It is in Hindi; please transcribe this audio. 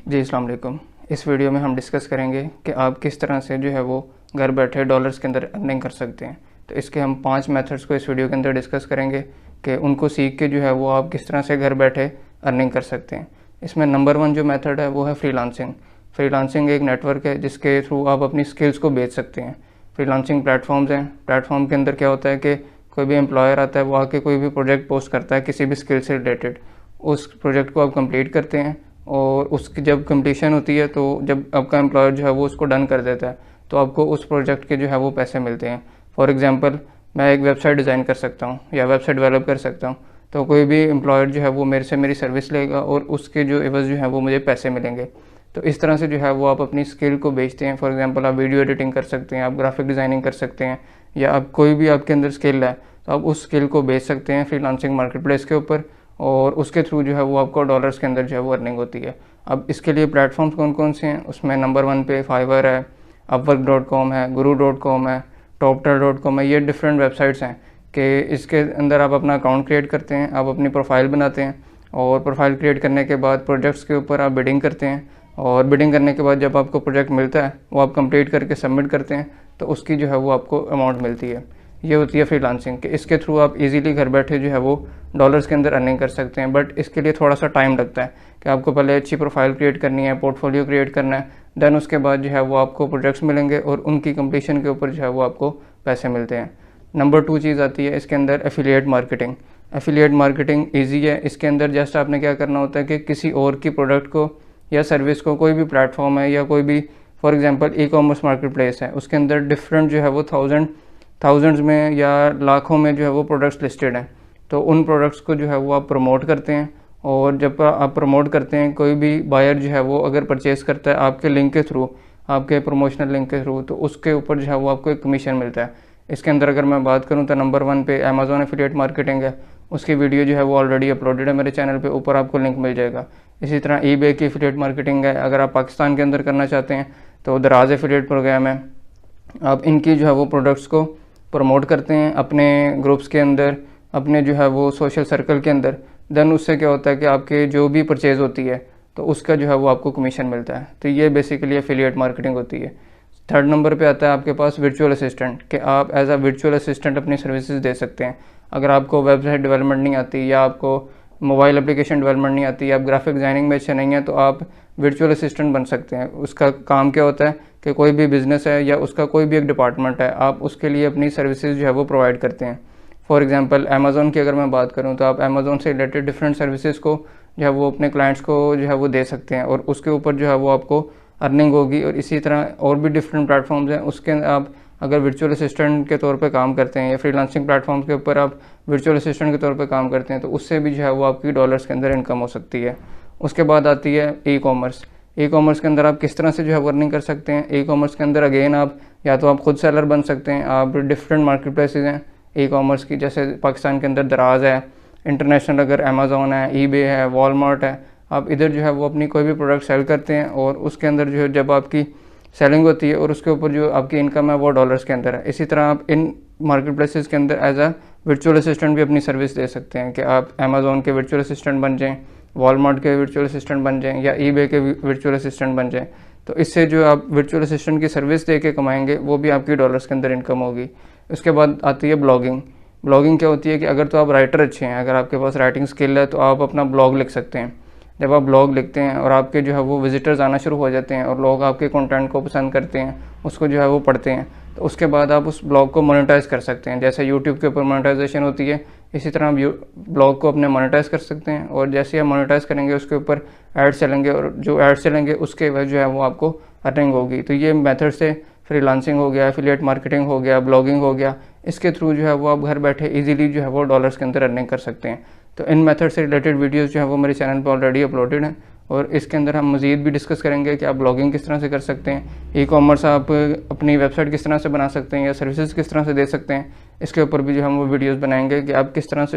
जी अस्सलाम वालेकुम। इस वीडियो में हम डिस्कस करेंगे कि आप किस तरह से जो है वो घर बैठे डॉलर्स के अंदर अर्निंग कर सकते हैं। तो इसके हम 5 मेथड्स को इस वीडियो के अंदर डिस्कस करेंगे कि उनको सीख के जो है वो आप किस तरह से घर बैठे अर्निंग कर सकते हैं। इसमें नंबर 1 जो मेथड है वो है फ्रीलांसिंग। फ्रीलांसिंग एक नेटवर्क है जिसके थ्रू आप अपनी स्किल्स को बेच सकते हैं। फ्रीलांसिंग प्लेटफॉर्म्स हैं। प्लेटफॉर्म के अंदर क्या होता है कि कोई भी एम्प्लॉयर आता है, वो आके कोई भी प्रोजेक्ट पोस्ट करता है किसी भी स्किल से रिलेटेड। उस प्रोजेक्ट को आप कंप्लीट करते हैं और उसकी जब कंप्लीशन होती है तो जब आपका एम्प्लॉयर जो है वो उसको डन कर देता है तो आपको उस प्रोजेक्ट के जो है वो पैसे मिलते हैं। फॉर एग्जांपल, मैं एक वेबसाइट डिज़ाइन कर सकता हूँ या वेबसाइट डेवलप कर सकता हूँ, तो कोई भी एम्प्लॉयर जो है वो मेरे से मेरी सर्विस लेगा और उसके जो एवज़ जो है वो मुझे पैसे मिलेंगे। तो इस तरह से जो है वो आप अपनी स्किल को बेचते हैं। फॉर एग्जांपल, आप वीडियो एडिटिंग कर सकते हैं, आप ग्राफिक डिज़ाइनिंग कर सकते हैं, या आप कोई भी आपके अंदर स्किल है तो आप उस स्किल को बेच सकते हैं फ्रीलांसिंग मार्केट प्लेस के ऊपर, और उसके थ्रू जो है वो आपको डॉलर्स के अंदर जो है वो अर्निंग होती है। अब इसके लिए प्लेटफॉर्म्स कौन कौन से हैं, उसमें नंबर 1 पे फाइवर है, अपवर्क.com है, guru.com है, toptal.com है। ये डिफरेंट वेबसाइट्स हैं कि इसके अंदर आप अपना अकाउंट क्रिएट करते हैं, आप अपनी प्रोफाइल बनाते हैं और प्रोफाइल क्रिएट करने के बाद प्रोजेक्ट्स के ऊपर आप बिडिंग करते हैं, और बिडिंग करने के बाद जब आपको प्रोजेक्ट मिलता है वो आप कंप्लीट करके सबमिट करते हैं तो उसकी जो है वो आपको अमाउंट मिलती है। ये होती है फ्रीलांसिंग कि इसके थ्रू आप इजीली घर बैठे जो है वो डॉलर्स के अंदर अर्निंग कर सकते हैं। बट इसके लिए थोड़ा सा टाइम लगता है कि आपको पहले अच्छी प्रोफाइल क्रिएट करनी है, पोर्टफोलियो क्रिएट करना है, देन उसके बाद जो है वो आपको प्रोजेक्ट्स मिलेंगे और उनकी कंप्लीशन के ऊपर जो है वो आपको पैसे मिलते हैं। नंबर 2 चीज़ आती है इसके अंदर affiliate marketing. Affiliate marketing easy है। इसके अंदर जस्ट आपने क्या करना होता है कि किसी और की प्रोडक्ट को या सर्विस को, कोई भी प्लेटफॉर्म है या कोई भी for example e-commerce market place है, उसके अंदर डिफरेंट जो है वो थाउजेंड्स में या लाखों में जो है वो प्रोडक्ट्स लिस्टेड हैं। तो उन प्रोडक्ट्स को जो है वो आप प्रमोट करते हैं, और जब आप प्रमोट करते हैं, कोई भी बायर जो है वो अगर परचेज़ करता है आपके लिंक के थ्रू, आपके प्रमोशनल लिंक के थ्रू, तो उसके ऊपर जो है वो आपको एक कमीशन मिलता है। इसके अंदर अगर मैं बात करूँ तो नंबर 1 पे अमेज़ॉन एफिलिएट मार्केटिंग है। उसकी वीडियो जो है वो ऑलरेडी अपलोडेड है मेरे चैनल पे, ऊपर आपको लिंक मिल जाएगा। इसी तरह ईबे की एफिलिएट मार्केटिंग है। अगर आप पाकिस्तान के अंदर करना चाहते हैं तो दराज एफिलिएट प्रोग्राम है। आप इनकी जो है वो प्रोडक्ट्स को प्रमोट करते हैं अपने ग्रुप्स के अंदर, अपने जो है वो सोशल सर्कल के अंदर। देन उससे क्या होता है कि आपके जो भी परचेज़ होती है तो उसका जो है वो आपको कमीशन मिलता है। तो ये बेसिकली एफिलिएट मार्केटिंग होती है। 3rd नंबर पे आता है आपके पास वर्चुअल असिस्टेंट, कि आप एज अ वर्चुअल असिस्टेंट अपनी सर्विसेज दे सकते हैं। अगर आपको वेबसाइट डेवलपमेंट नहीं आती, या आपको मोबाइल एप्लीकेशन डेवलपमेंट नहीं आती, या आप ग्राफिक डिज़ाइनिंग में अच्छे नहीं हैं, तो आप वर्चुअल असिस्टेंट बन सकते हैं। उसका काम क्या होता है कि कोई भी बिज़नेस है या उसका कोई भी एक डिपार्टमेंट है, आप उसके लिए अपनी सर्विसेज जो है वो प्रोवाइड करते हैं। फॉर एग्जांपल, अमेज़ॉन की अगर मैं बात करूं तो आप अमेज़ॉन से रिलेटेड डिफरेंट सर्विसेज को जो है वो अपने क्लाइंट्स को जो है वो दे सकते हैं, और उसके ऊपर जो है वो आपको अर्निंग होगी। और इसी तरह और भी डिफरेंट प्लेटफॉर्म्स हैं, उसके आप अगर वर्चुअल असिस्टेंट के तौर पे काम करते हैं, या फ्रीलांसिंग प्लेटफॉर्म्स के ऊपर आप वर्चुअल असिस्टेंट के तौर पे काम करते हैं, तो उससे भी जो है वो आपकी डॉलर्स के अंदर इनकम हो सकती है। उसके बाद आती है ई-कॉमर्स। ई-कॉमर्स के अंदर आप किस तरह से जो है अर्निंग कर सकते हैं। ई-कॉमर्स के अंदर अगेन आप या तो आप खुद सेलर बन सकते हैं, आप डिफरेंट मार्केट प्लेसेस हैं ई-कॉमर्स की, जैसे पाकिस्तान के अंदर दराज है, इंटरनेशनल अगर अमेज़ॉन है, ईबे है, वॉलमार्ट है। आप इधर जो है वो अपनी कोई भी प्रोडक्ट सेल करते हैं, और उसके अंदर जो है जब आपकी सेलिंग होती है और उसके ऊपर जो आपकी इनकम है वो डॉलर्स के अंदर है। इसी तरह आप इन मार्केट प्लेसेस के अंदर एज अ वर्चुअल असिस्टेंट भी अपनी सर्विस दे सकते हैं, कि आप अमेज़ॉन के वर्चुअल असिस्टेंट बन जाएँ, वॉलमार्ट के वर्चुअल असिस्टेंट बन जाएँ, या ईबे के वर्चुअल असिस्टेंट बन जाएँ। तो इससे जो आप वर्चुअल असिस्टेंट की सर्विस दे के कमाएंगे वो भी आपकी डॉलर्स के अंदर इनकम होगी। उसके बाद आती है ब्लॉगिंग। ब्लॉगिंग क्या होती है कि अगर तो आप राइटर अच्छे हैं, अगर आपके पास राइटिंग स्किल है, तो आप अपना ब्लॉग लिख सकते हैं। जब आप ब्लॉग लिखते हैं और आपके जो है वो विजिटर्स आना शुरू हो जाते हैं और लोग आपके कंटेंट को पसंद करते हैं, उसको जो है वो पढ़ते हैं, तो उसके बाद आप उस ब्लॉग को मोनेटाइज कर सकते हैं। जैसे यूट्यूब के ऊपर मोनेटाइजेशन होती है, इसी तरह आप ब्लॉग को अपने मोनेटाइज कर सकते हैं, और जैसे आप मोनेटाइज करेंगे उसके ऊपर एड्स चलेंगे, और जो एड्स चलेंगे उसके वजह जो है वो आपको अर्निंग होगी। तो ये मेथड से फ्रीलांसिंग हो गया, एफिलिएट मार्केटिंग हो गया, ब्लॉगिंग हो गया, इसके थ्रू जो है वो आप घर बैठे इजीली जो है वो डॉलर्स के अंदर अर्निंग कर सकते हैं। तो इन मेथड से रिलेटेड वीडियोस जो है वो मेरे चैनल पर ऑलरेडी अपलोडेड हैं, और इसके अंदर हम मज़ीद भी डिस्कस करेंगे कि आप ब्लॉगिंग किस तरह से कर सकते हैं, ई-कॉमर्स आप अपनी वेबसाइट किस तरह से बना सकते हैं, या सर्विसेज किस तरह से दे सकते हैं। इसके ऊपर भी जो हम वो वीडियोस बनाएंगे कि आप किस तरह से